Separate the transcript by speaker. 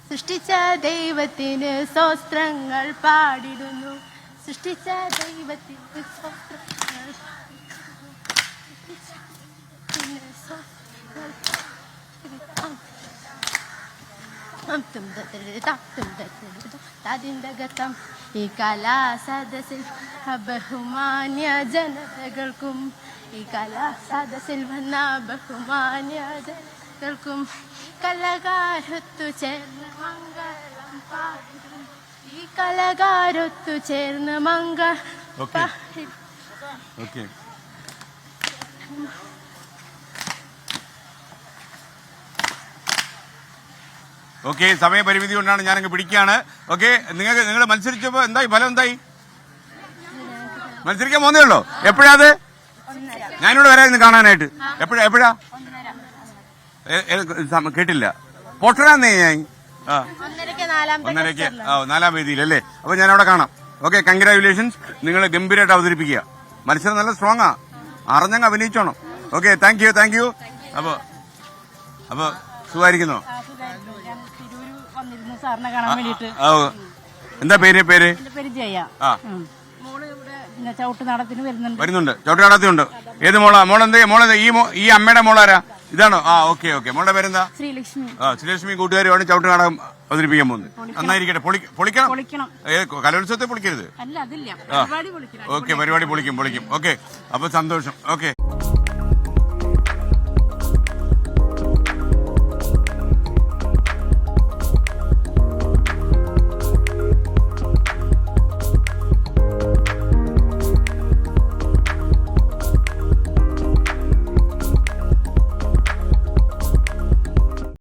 Speaker 1: സൃഷ്ടിച്ച ദൈവത്തിന് സ്തോത്രങ്ങൾ പാടിടുന്നു. സൃഷ്ടിച്ച ദൈവത്തിന് സ്തോത്രങ്ങൾ ഈ കലാസദസ്സിൽ ബഹുമാന്യ ജനതകൾക്കും ഈ കലാസദസ്സിൽ വന്ന ബഹുമാന്യ ജനതകൾക്കും കലകാരൊത്തു ചേർന്ന് മംഗളം പാടിടും. ഈ കലകാരൊത്തു ചേർന്ന് മംഗളം
Speaker 2: ഓക്കെ. സമയപരിമിതി കൊണ്ടാണ് ഞാനങ്ങ് പിടിക്കുകയാണ്. ഓക്കെ, നിങ്ങൾ മത്സരിച്ചപ്പോ എന്തായി, ഫലം എന്തായി? മത്സരിക്കാൻ പോകുന്നേ ഉള്ളൂ. എപ്പോഴാ അത്? ഞാനിവിടെ വരായിരുന്നു കാണാനായിട്ട്. എപ്പോഴാ കേട്ടില്ല. പൊട്ടനാന്നേ ഞാൻ. 1:30 4-ാം വേദിയിലല്ലേ? അപ്പൊ ഞാൻ അവിടെ കാണാം. Okay, congratulations. നിങ്ങൾ ഗംഭീരമായിട്ട് അവതരിപ്പിക്കുക. മത്സരം നല്ല സ്ട്രോങ്ങാ. അറിഞ്ഞങ്ങ് അഭിനയിച്ചോണം. Okay, thank you. അപ്പൊ സുഖമായിരിക്കുന്നോ? എന്താ പേര്? വരുന്നുണ്ട്. ചവിട്ടുനാടത്തിനുണ്ട്. ഏത് മോളെന്താ? ഈ അമ്മയുടെ മോളാരാ? ഇതാണോ? ഓക്കെ. മോളുടെ പേരെന്താ? ശ്രീലക്ഷ്മി. കൂട്ടുകാരുമാണ് ചവിട്ടുനാടകം അവതരിപ്പിക്കാൻ പോകുന്നത്. നന്നായിരിക്കട്ടെ. പൊളിക്കണം. കലോത്സവത്തെ പൊളിക്കരുത്. ഓക്കെ, പരിപാടി പൊളിക്കും. ഓക്കെ, അപ്പൊ സന്തോഷം. ഓക്കെ.